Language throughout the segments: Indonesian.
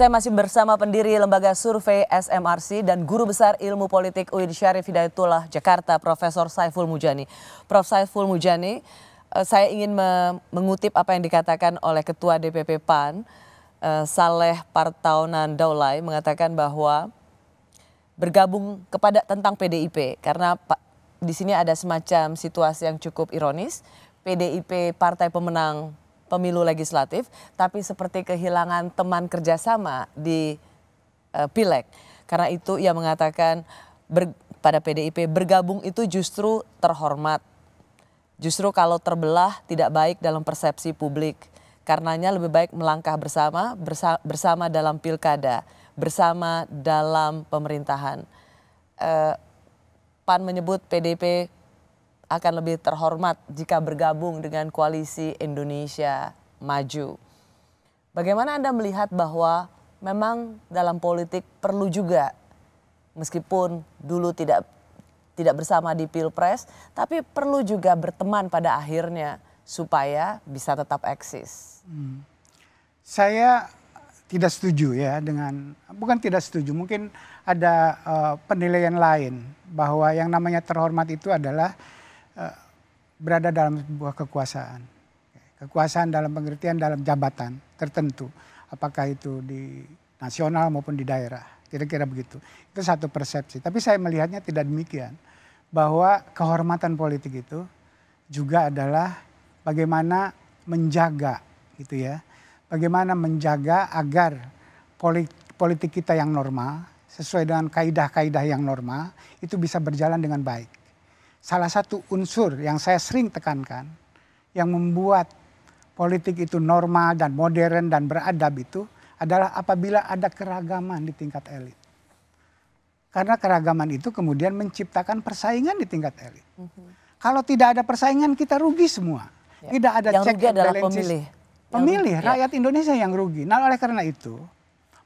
Saya masih bersama pendiri Lembaga Survei SMRC dan Guru Besar Ilmu Politik UIN Syarif Hidayatullah Jakarta, Profesor Saiful Mujani. Prof. Saiful Mujani, saya ingin mengutip apa yang dikatakan oleh Ketua DPP PAN, Saleh Partaunan Daulay, mengatakan bahwa bergabung kepada tentang PDIP karena di sini ada semacam situasi yang cukup ironis. PDIP partai pemenang pemilu legislatif, tapi seperti kehilangan teman kerjasama di Pileg. Karena itu ia mengatakan pada PDIP bergabung itu justru terhormat. Justru kalau terbelah tidak baik dalam persepsi publik. Karenanya lebih baik melangkah bersama dalam pilkada, bersama dalam pemerintahan. PAN menyebut PDIP akan lebih terhormat jika bergabung dengan koalisi Indonesia Maju. Bagaimana Anda melihat bahwa memang dalam politik perlu juga, meskipun dulu tidak bersama di Pilpres, tapi perlu juga berteman pada akhirnya supaya bisa tetap eksis? Saya tidak setuju ya dengan, bukan tidak setuju, mungkin ada penilaian lain bahwa yang namanya terhormat itu adalah berada dalam sebuah kekuasaan. Kekuasaan dalam pengertian dalam jabatan tertentu. Apakah itu di nasional maupun di daerah. Kira-kira begitu. Itu satu persepsi. Tapi saya melihatnya tidak demikian. Bahwa kehormatan politik itu juga adalah bagaimana menjaga gitu ya. Bagaimana menjaga agar politik kita yang normal sesuai dengan kaidah-kaidah yang normal itu bisa berjalan dengan baik. Salah satu unsur yang saya sering tekankan yang membuat politik itu normal dan modern dan beradab itu adalah apabila ada keragaman di tingkat elit. Karena keragaman itu kemudian menciptakan persaingan di tingkat elit. Kalau tidak ada persaingan kita rugi semua. Ya. Tidak ada yang check rugi and adalah balances. Pemilih, rakyat Indonesia yang rugi. Nah oleh karena itu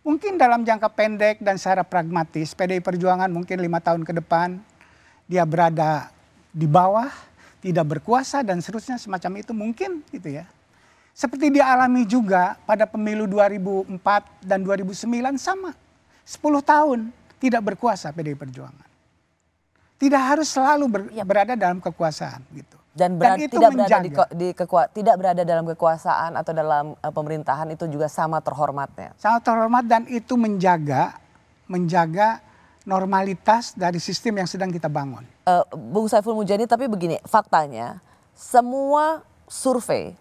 mungkin dalam jangka pendek dan secara pragmatis PDI Perjuangan mungkin 5 tahun ke depan dia berada di bawah, tidak berkuasa dan seterusnya semacam itu mungkin gitu ya. Seperti dialami juga pada pemilu 2004 dan 2009 sama. 10 tahun tidak berkuasa PDI Perjuangan. Tidak harus selalu berada dalam kekuasaan gitu. Dan itu tidak berada dalam kekuasaan atau dalam pemerintahan itu juga sama terhormatnya. Sama terhormat dan itu menjaga normalitas dari sistem yang sedang kita bangun. Bung Saiful Mujani, tapi begini, faktanya semua survei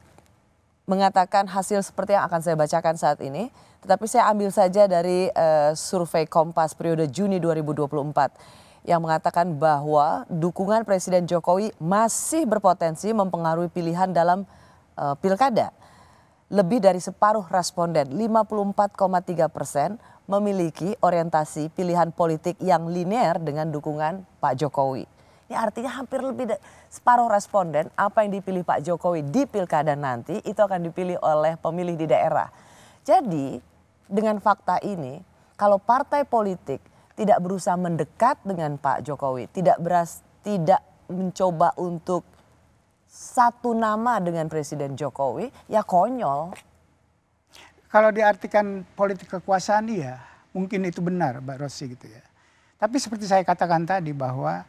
mengatakan hasil seperti yang akan saya bacakan saat ini, tetapi saya ambil saja dari survei Kompas periode Juni 2024 yang mengatakan bahwa dukungan Presiden Jokowi masih berpotensi mempengaruhi pilihan dalam pilkada. Lebih dari separuh responden, 54,3%, memiliki orientasi pilihan politik yang linear dengan dukungan Pak Jokowi. Ini artinya hampir lebih dari separuh responden apa yang dipilih Pak Jokowi di pilkada nanti itu akan dipilih oleh pemilih di daerah. Jadi dengan fakta ini kalau partai politik tidak berusaha mendekat dengan Pak Jokowi, tidak mencoba untuk satu nama dengan Presiden Jokowi, ya konyol. Kalau diartikan politik kekuasaan iya, mungkin itu benar Mbak Rosy gitu ya. Tapi seperti saya katakan tadi bahwa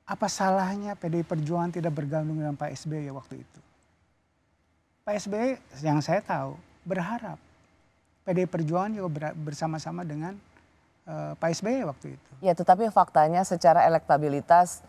apa salahnya PDI Perjuangan tidak bergabung dengan Pak SBY waktu itu. Pak SBY yang saya tahu berharap PDI Perjuangan juga bersama-sama dengan Pak SBY waktu itu. Ya tetapi faktanya secara elektabilitas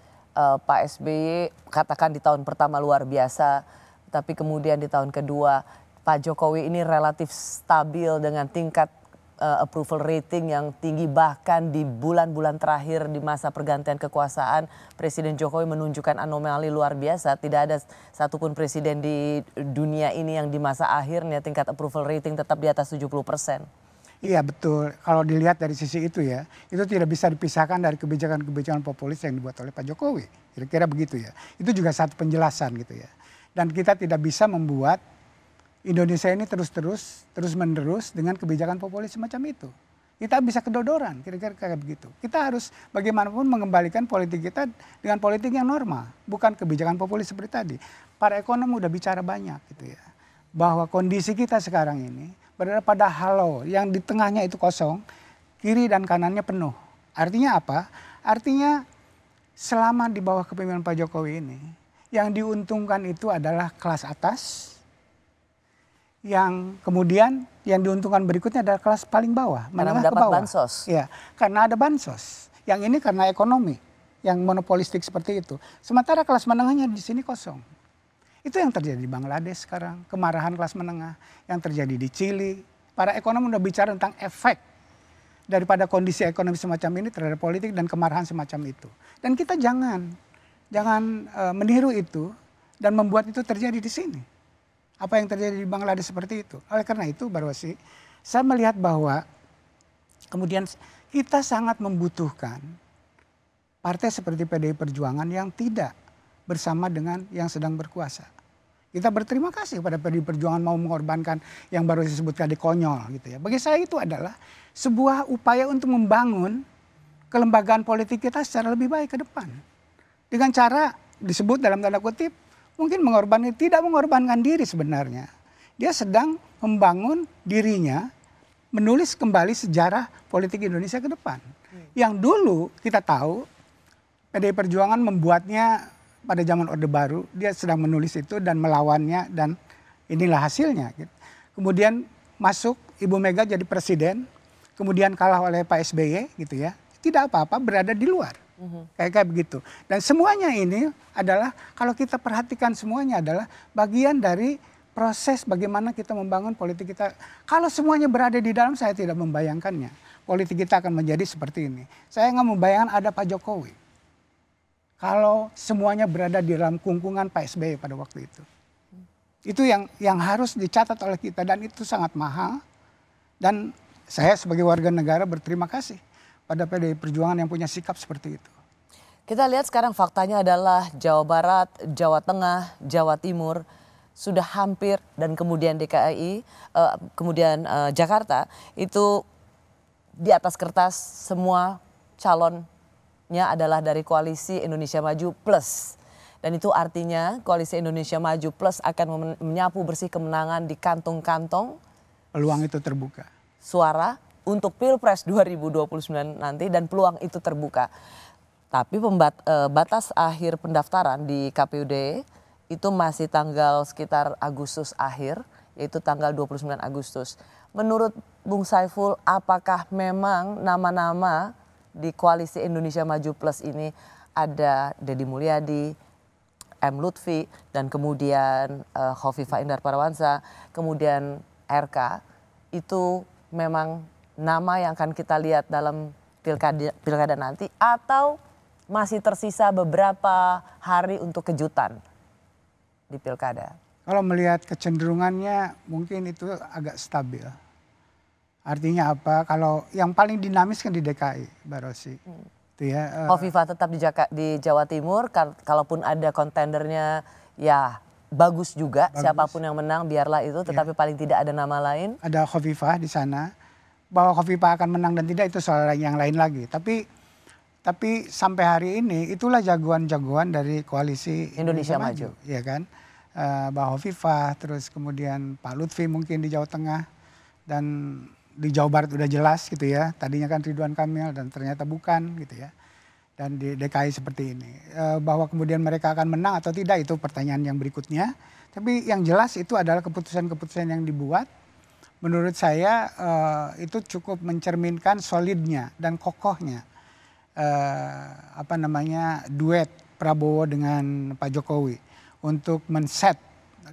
Pak SBY katakan di tahun pertama luar biasa, tapi kemudian di tahun kedua Pak Jokowi ini relatif stabil dengan tingkat approval rating yang tinggi, bahkan di bulan-bulan terakhir di masa pergantian kekuasaan Presiden Jokowi menunjukkan anomali luar biasa. Tidak ada satupun presiden di dunia ini yang di masa akhirnya tingkat approval rating tetap di atas 70%. Iya betul, kalau dilihat dari sisi itu ya, itu tidak bisa dipisahkan dari kebijakan-kebijakan populis yang dibuat oleh Pak Jokowi. Kira-kira begitu ya, itu juga satu penjelasan gitu ya. Dan kita tidak bisa membuat Indonesia ini terus-menerus dengan kebijakan populis semacam itu. Kita bisa kedodoran, kira-kira kayak begitu. Kita harus bagaimanapun mengembalikan politik kita dengan politik yang normal, bukan kebijakan populis seperti tadi. Para ekonom udah bicara banyak gitu ya, bahwa kondisi kita sekarang ini berada pada halo yang di tengahnya itu kosong, kiri dan kanannya penuh. Artinya apa? Artinya selama di bawah kepemimpinan Pak Jokowi ini, yang diuntungkan itu adalah kelas atas, yang kemudian yang diuntungkan berikutnya adalah kelas paling bawah, Karena menengah ke mendapat bawah. bansos. Ya, karena ada bansos. Yang ini karena ekonomi yang monopolistik seperti itu. Sementara kelas menengahnya di sini kosong. Itu yang terjadi di Bangladesh sekarang, kemarahan kelas menengah, yang terjadi di Chili. Para ekonom udah bicara tentang efek daripada kondisi ekonomi semacam ini terhadap politik dan kemarahan semacam itu. Dan kita jangan meniru itu dan membuat itu terjadi di sini. Apa yang terjadi di Bangladesh seperti itu. Oleh karena itu, Barwasi, saya melihat bahwa kemudian kita sangat membutuhkan partai seperti PDI Perjuangan yang tidak bersama dengan yang sedang berkuasa. Kita berterima kasih kepada PDI Perjuangan mau mengorbankan yang baru disebutkan di konyol gitu ya. Bagi saya itu adalah sebuah upaya untuk membangun kelembagaan politik kita secara lebih baik ke depan. Dengan cara disebut dalam tanda kutip mungkin tidak mengorbankan diri sebenarnya. Dia sedang membangun dirinya, menulis kembali sejarah politik Indonesia ke depan. Yang dulu kita tahu PDI Perjuangan membuatnya pada zaman Orde Baru, dia sedang menulis itu dan melawannya dan inilah hasilnya. Kemudian masuk Ibu Mega jadi presiden, kemudian kalah oleh Pak SBY gitu ya. Tidak apa-apa berada di luar. Kayak begitu. Dan semuanya ini adalah kalau kita perhatikan semuanya adalah bagian dari proses bagaimana kita membangun politik kita. Kalau semuanya berada di dalam saya tidak membayangkannya. Politik kita akan menjadi seperti ini. Saya nggak membayangkan ada Pak Jokowi. Kalau semuanya berada di dalam kungkungan Pak SBY pada waktu itu. Itu yang harus dicatat oleh kita dan itu sangat mahal. Dan saya sebagai warga negara berterima kasih pada PDI Perjuangan yang punya sikap seperti itu. Kita lihat sekarang faktanya adalah Jawa Barat, Jawa Tengah, Jawa Timur sudah hampir dan kemudian DKI, kemudian Jakarta itu di atas kertas semua calonnya adalah dari koalisi Indonesia Maju Plus. Dan itu artinya koalisi Indonesia Maju Plus akan menyapu bersih kemenangan di kantong-kantong. Peluang itu terbuka. Suara untuk Pilpres 2029 nanti dan peluang itu terbuka. Tapi batas akhir pendaftaran di KPUD itu masih tanggal sekitar Agustus akhir, yaitu tanggal 29 Agustus. Menurut Bung Saiful, apakah memang nama-nama di koalisi Indonesia Maju Plus ini ada Deddy Mulyadi, M. Lutfi, dan kemudian Khofifah Indar Parawansa, kemudian RK, itu memang nama yang akan kita lihat dalam pilkada nanti atau masih tersisa beberapa hari untuk kejutan di pilkada? Kalau melihat kecenderungannya mungkin itu agak stabil. Artinya apa? Kalau yang paling dinamis kan di DKI, Mbak Rosi. Itu ya. Khofifah tetap di Jawa Timur, kalaupun ada kontendernya ya bagus juga, siapapun yang menang biarlah itu, tetapi paling tidak ada nama lain. Ada Khofifah di sana. Bahwa Khofifah akan menang dan tidak itu soal yang lain lagi. Tapi sampai hari ini itulah jagoan-jagoan dari koalisi Indonesia Maju. Ya kan? Mbak Khofifah, terus kemudian Pak Lutfi mungkin di Jawa Tengah. Dan di Jawa Barat udah jelas gitu ya. Tadinya kan Ridwan Kamil dan ternyata bukan gitu ya. Dan di DKI seperti ini. Bahwa kemudian mereka akan menang atau tidak itu pertanyaan yang berikutnya. Tapi yang jelas itu adalah keputusan-keputusan yang dibuat. Menurut saya itu cukup mencerminkan solidnya dan kokohnya duet Prabowo dengan Pak Jokowi untuk men-set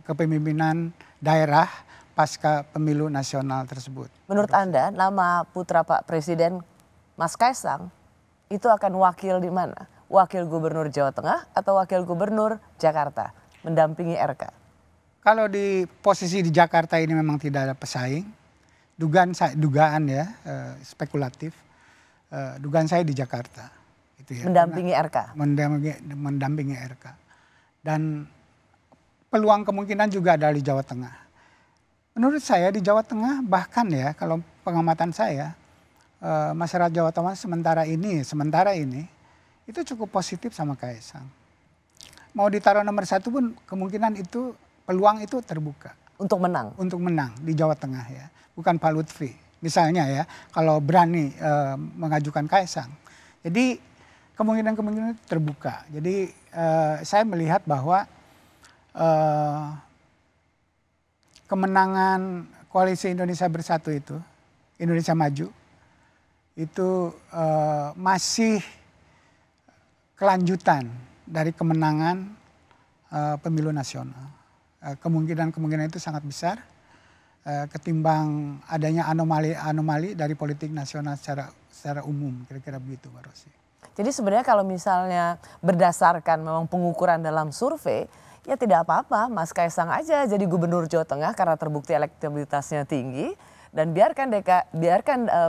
kepemimpinan daerah pasca pemilu nasional tersebut. Menurut Anda nama putra Pak Presiden Mas Kaisang itu akan wakil di mana? Wakil Gubernur Jawa Tengah atau Wakil Gubernur Jakarta mendampingi RK? Kalau di posisi di Jakarta ini memang tidak ada pesaing, dugaan ya spekulatif, dugaan saya di Jakarta, itu ya. Mendampingi RK. Mendampingi RK, dan peluang kemungkinan juga ada di Jawa Tengah. Menurut saya di Jawa Tengah bahkan ya kalau pengamatan saya masyarakat Jawa Tengah sementara ini itu cukup positif sama Kaisang. Mau ditaruh nomor 1 pun kemungkinan itu peluang itu terbuka. untuk menang. Untuk menang di Jawa Tengah ya, bukan Pak Lutfi. Misalnya ya, kalau berani mengajukan Kaisang. Jadi kemungkinan-kemungkinan itu terbuka. Jadi saya melihat bahwa kemenangan Koalisi Indonesia Bersatu itu, Indonesia Maju, itu masih kelanjutan dari kemenangan pemilu nasional. Kemungkinan-kemungkinan itu sangat besar ketimbang adanya anomali dari politik nasional secara umum, kira-kira begitu, Mbak Rosy. Jadi sebenarnya kalau misalnya berdasarkan memang pengukuran dalam survei, ya tidak apa-apa, Mas Kaisang aja jadi gubernur Jawa Tengah karena terbukti elektabilitasnya tinggi, dan biarkan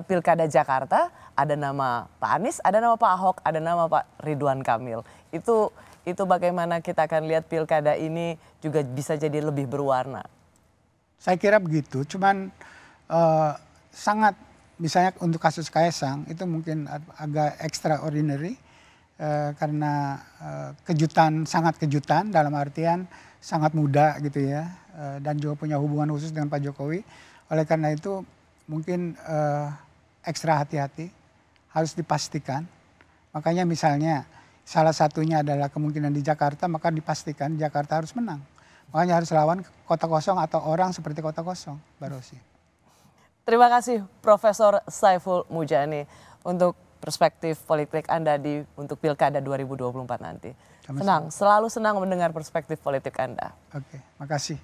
Pilkada Jakarta ada nama Pak Anies, ada nama Pak Ahok, ada nama Pak Ridwan Kamil. Itu bagaimana kita akan lihat pilkada ini juga bisa jadi lebih berwarna. Saya kira begitu, cuman sangat, misalnya untuk kasus Kaisang itu mungkin agak extraordinary karena sangat kejutan dalam artian sangat muda gitu ya, dan juga punya hubungan khusus dengan Pak Jokowi. Oleh karena itu mungkin ekstra hati-hati, harus dipastikan. Makanya misalnya salah satunya adalah kemungkinan di Jakarta, maka dipastikan Jakarta harus menang. Makanya harus lawan kota kosong atau orang seperti kota kosong, Mbak Rosy. Terima kasih Profesor Saiful Mujani untuk perspektif politik Anda untuk Pilkada 2024 nanti. Selalu senang mendengar perspektif politik Anda. Oke, makasih.